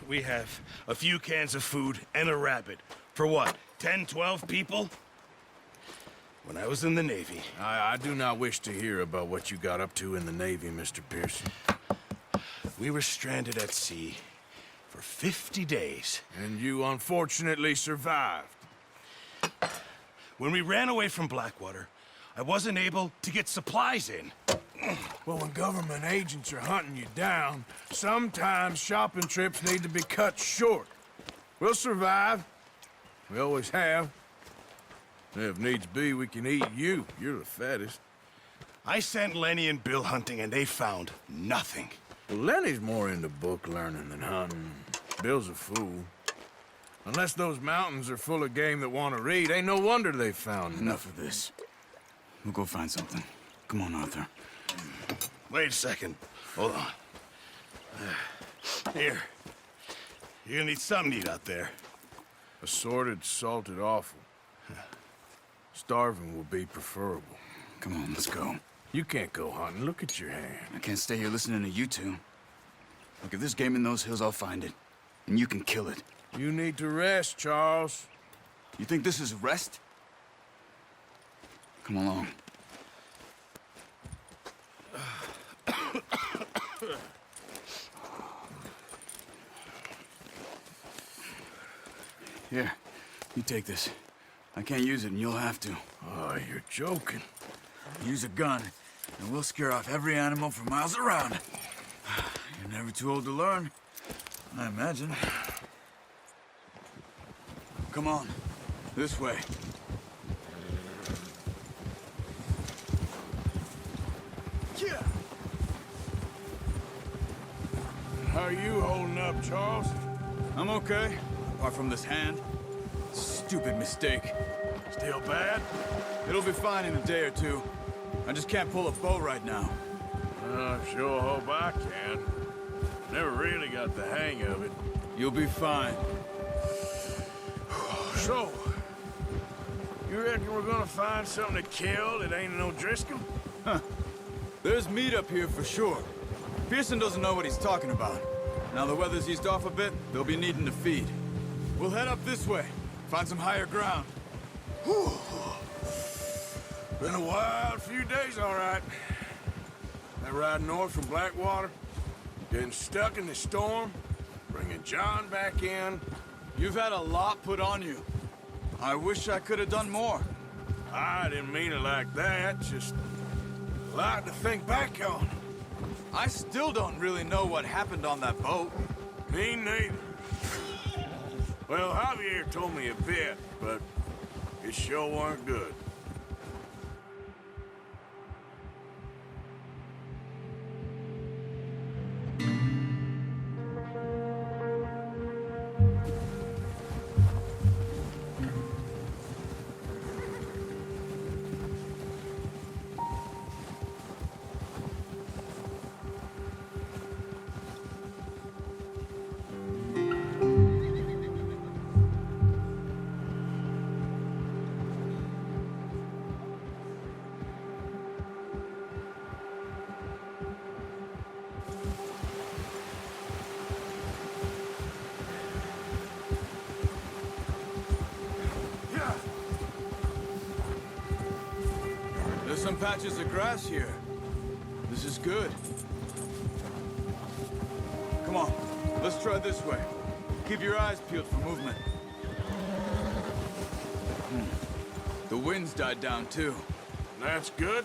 we have a few cans of food and a rabbit. For what, 10, 12 people? When I was in the Navy... I do not wish to hear about what you got up to in the Navy, Mr. Pearson. We were stranded at sea for 50 days. And you unfortunately survived. When we ran away from Blackwater, I wasn't able to get supplies in. Well, when government agents are hunting you down, sometimes shopping trips need to be cut short. We'll survive. We always have. If needs be, we can eat you. You're the fattest. I sent Lenny and Bill hunting, and they found nothing. Well, Lenny's more into book learning than hunting. Bill's a fool. Unless those mountains are full of game that want to read, ain't no wonder they found Enough of this. We'll go find something. Come on, Arthur. Wait a second. Hold on. Here. You're gonna need something to eat out there. Assorted, salted offal. Starving will be preferable. Come on, let's go. You can't go hunting. Look at your hand. I can't stay here listening to you two. Look, if there's game in those hills, I'll find it. And you can kill it. You need to rest, Charles. You think this is rest? Come along. Here, you take this. I can't use it, and you'll have to. Oh, you're joking. Use a gun, and we'll scare off every animal for miles around. You're never too old to learn, I imagine. Come on, this way. Yeah. How are you holding up, Charles? I'm okay, apart from this hand. Stupid mistake. Still bad? It'll be fine in a day or two. I just can't pull a bow right now. I sure hope I can. Never really got the hang of it. You'll be fine. So, you reckon we're gonna find something to kill that ain't no Driscoll? Huh. There's meat up here for sure. Pearson doesn't know what he's talking about. Now the weather's eased off a bit, they'll be needing to feed. We'll head up this way, find some higher ground. Whew. Been a wild few days, all right. That ride north from Blackwater, getting stuck in the storm, bringing John back in. You've had a lot put on you. I wish I could have done more. I didn't mean it like that, just a lot to think back on. I still don't really know what happened on that boat. Me neither. Well, Javier told me a bit, but it sure weren't good. There's some patches of grass here. This is good. Come on, let's try this way. Keep your eyes peeled for movement. The wind's died down too. That's good.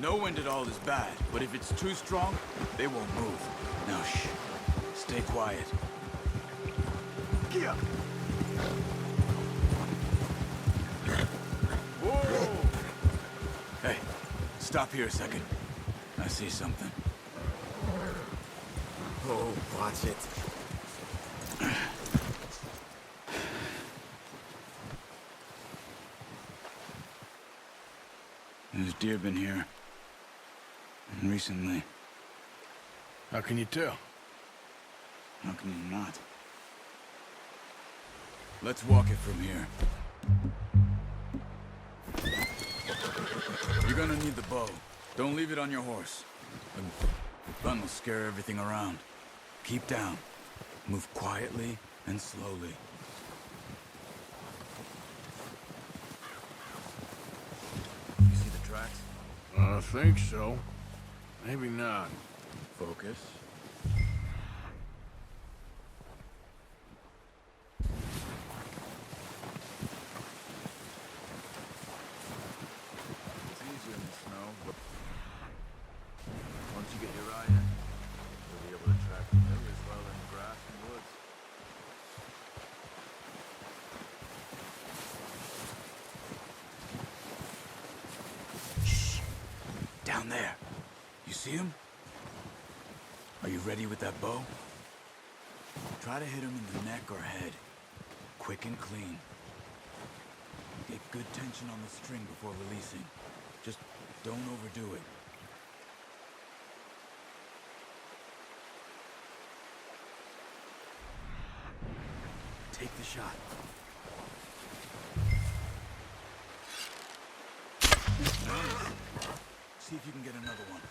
No wind at all is bad, but if it's too strong, they won't move. Now shh, stay quiet. Yeah. Whoa! Hey, stop here a second. I see something. Oh, watch it. There's deer been here. Recently. How can you tell? How can you not? Let's walk it from here. You're gonna need the bow. Don't leave it on your horse. A gun will scare everything around. Keep down. Move quietly and slowly. You see the tracks? I think so. Maybe not. Focus. It's easier in the snow, but once you get your eye in, you'll be able to track the hill as well in grass and woods. Shh! Down there. You see him? Are you ready with that bow? Try to hit him in the neck or head. Quick and clean. Get good tension on the string before releasing. Just don't overdo it. Take the shot. Nice. See if you can get another one.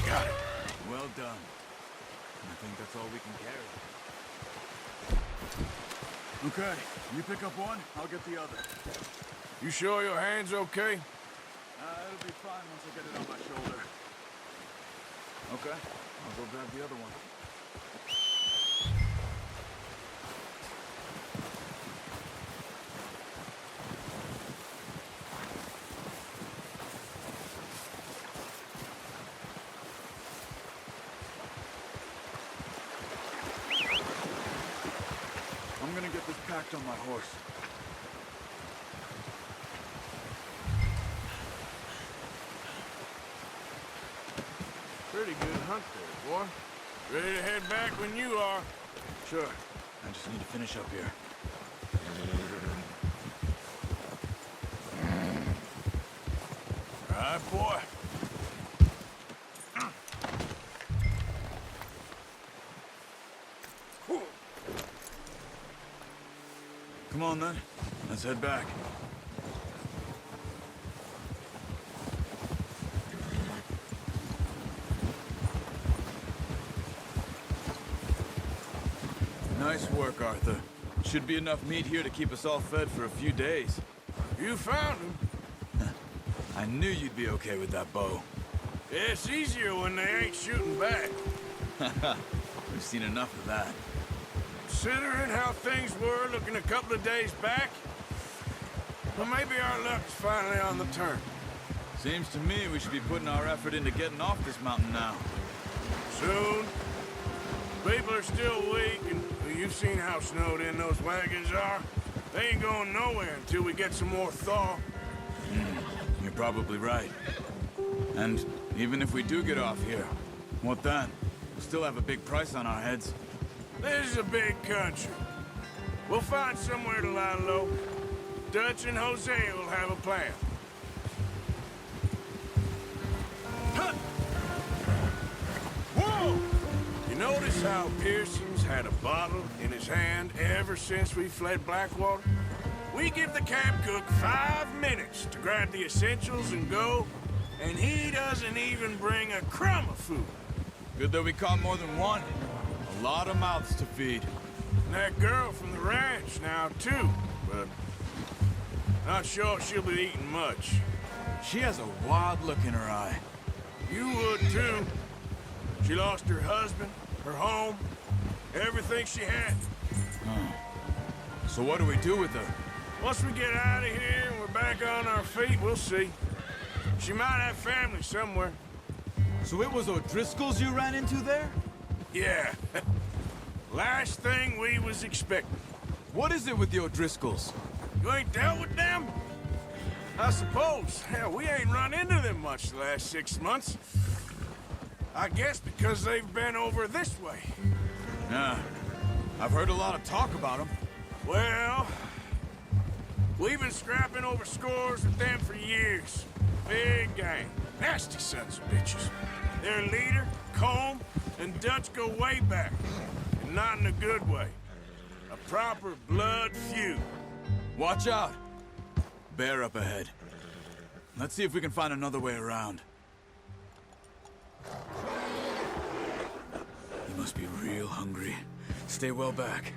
Got it. Well done. I think that's all we can carry. Okay, you pick up one, I'll get the other. You sure your hand's okay? It'll be fine once I get it on my shoulder. Okay, I'll go grab the other one. I'm gonna get this packed on my horse. Pretty good hunt there, boy. Ready to head back when you are. Sure. I just need to finish up here. All right, boy. Come on, then. Let's head back. Nice work, Arthur. Should be enough meat here to keep us all fed for a few days. You found him. I knew you'd be okay with that bow. Yeah, it's easier when they ain't shooting back. We've seen enough of that. Considering how things were looking a couple of days back, well, maybe our luck's finally on the turn. Seems to me we should be putting our effort into getting off this mountain now. Soon. People are still weak, and you've seen how snowed in those wagons are. They ain't going nowhere until we get some more thaw. You're probably right. And even if we do get off here, what then? We'll still have a big price on our heads. This is a big country. We'll find somewhere to lie low. Dutch and Hosea will have a plan. Huh. Whoa! You notice how Pearson's had a bottle in his hand ever since we fled Blackwater? We give the camp cook 5 minutes to grab the essentials and go, and he doesn't even bring a crumb of food. Good that we caught more than one. A lot of mouths to feed. And that girl from the ranch now, too, but not sure she'll be eating much. She has a wild look in her eye. You would, too. She lost her husband, her home, everything she had. So what do we do with her? Once we get out of here and we're back on our feet, we'll see. She might have family somewhere. So it was O'Driscoll's you ran into there? Yeah. Last thing we was expecting. What is it with the O'Driscolls? You ain't dealt with them? I suppose. Hell, we ain't run into them much the last 6 months. I guess because they've been over this way. Yeah. I've heard a lot of talk about them. Well, we've been scrapping over scores with them for years. Big gang. Nasty sons of bitches. Their leader, Combe, and Dutch go way back. And not in a good way. A proper blood feud. Watch out! Bear up ahead. Let's see if we can find another way around. You must be real hungry. Stay well back.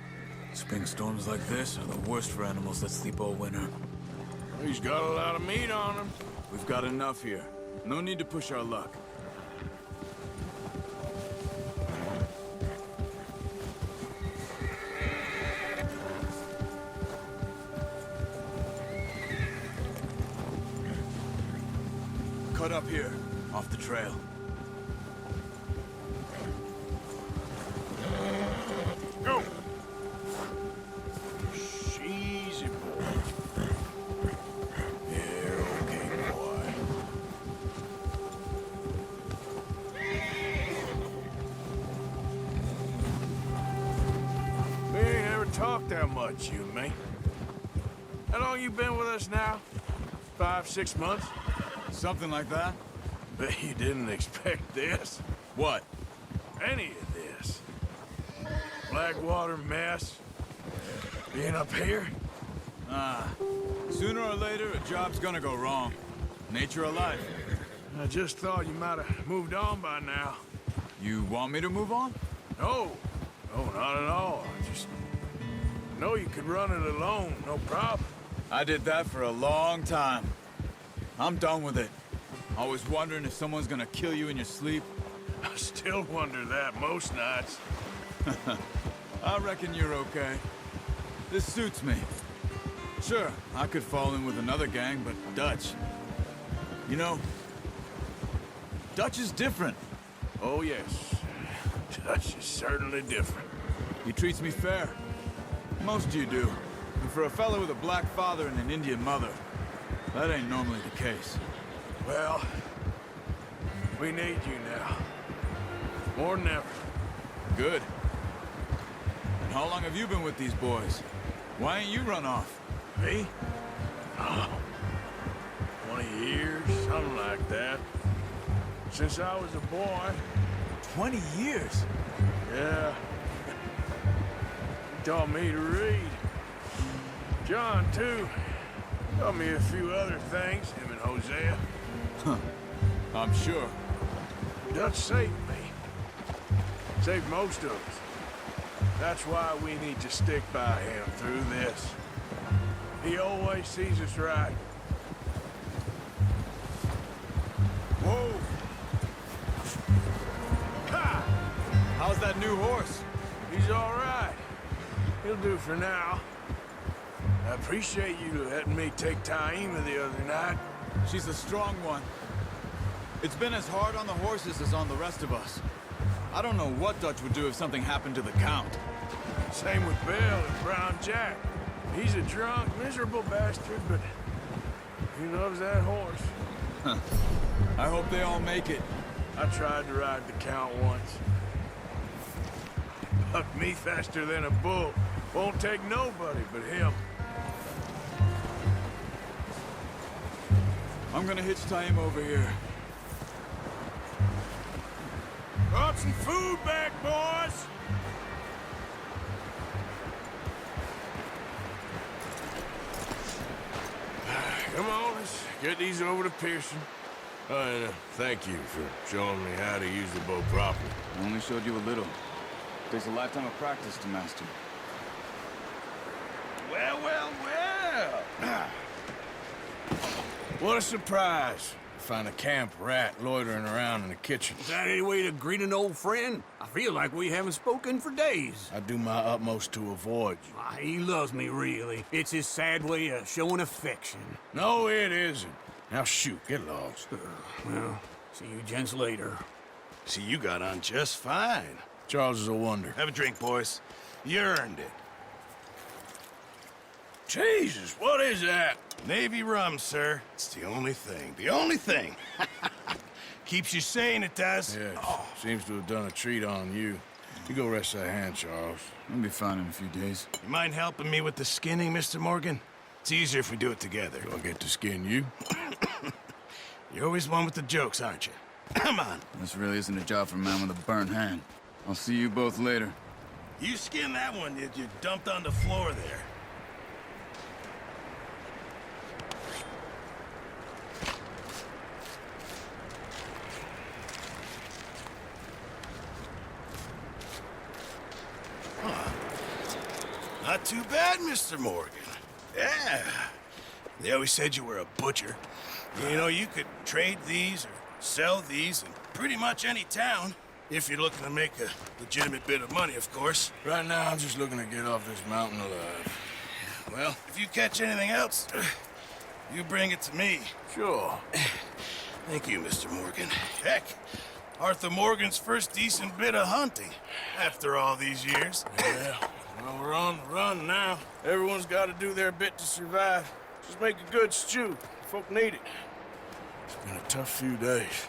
Spring storms like this are the worst for animals that sleep all winter. He's got a lot of meat on him. We've got enough here. No need to push our luck. Cut up here, off the trail. Go! Easy, boy. Yeah, okay, boy. We ain't ever talked that much, you and me. How long you been with us now? 5, 6 months? Something like that? Bet you didn't expect this. What? Any of this. Blackwater mess. Being up here? Sooner or later, a job's gonna go wrong. Nature of life. I just thought you might have moved on by now. You want me to move on? No. No, not at all. I just know you could run it alone, no problem. I did that for a long time. I'm done with it. Always wondering if someone's gonna kill you in your sleep. I still wonder that most nights. I reckon you're okay. This suits me. Sure, I could fall in with another gang, but Dutch... You know, Dutch is different. Oh, yes. Dutch is certainly different. He treats me fair. Most of you do. And for a fella with a black father and an Indian mother, that ain't normally the case. Well, we need you now. More than ever. Good. And how long have you been with these boys? Why ain't you run off? Me? Oh, 20 years, something like that. Since I was a boy. 20 years? Yeah. He taught me to read. John, too. Taught me a few other things, him and Hosea. Huh. I'm sure. Dutch saved me. Saved most of us. That's why we need to stick by him through this. He always sees us right. Whoa! Ha! How's that new horse? He's all right. He'll do for now. I appreciate you letting me take Taima the other night. She's a strong one. It's been as hard on the horses as on the rest of us. I don't know what Dutch would do if something happened to the Count. Same with Bill and Brown Jack. He's a drunk, miserable bastard, but he loves that horse. Huh. I hope they all make it. I tried to ride the Count once. Bucked me faster than a bull. Won't take nobody but him. I'm gonna hitch Taima over here. Brought some food back, boys! Come on, let's get these over to Pearson. And thank you for showing me how to use the bow properly. I only showed you a little. Takes a lifetime of practice to master. Well, well, well! What a surprise. Find a camp rat loitering around in the kitchen. Is that any way to greet an old friend? I feel like we haven't spoken for days. I do my utmost to avoid you. Ah, he loves me, really. It's his sad way of showing affection. No, it isn't. Now shoot, get lost. Well, see you gents later. See, you got on just fine. Charles is a wonder. Have a drink, boys. You earned it. Jesus, what is that? Navy rum, sir. It's the only thing. The only thing. Keeps you sane, it does. Yes, seems to have done a treat on you. You go rest that hand, Charles. I'll be fine in a few days. You mind helping me with the skinning, Mr. Morgan? It's easier if we do it together. Do I get to skin you? You're always one with the jokes, aren't you? Come on. This really isn't a job for a man with a burnt hand. I'll see you both later. You skin that one that you dumped on the floor there. Not too bad, Mr. Morgan. Yeah. They always said you were a butcher. You know, you could trade these or sell these in pretty much any town. If you're looking to make a legitimate bit of money, of course. Right now, I'm just looking to get off this mountain alive. Well, if you catch anything else, you bring it to me. Sure. Thank you, Mr. Morgan. Heck, Arthur Morgan's first decent bit of hunting after all these years. Yeah, well, we're on the run now. Everyone's got to do their bit to survive. Just make a good stew. Folk need it. It's been a tough few days.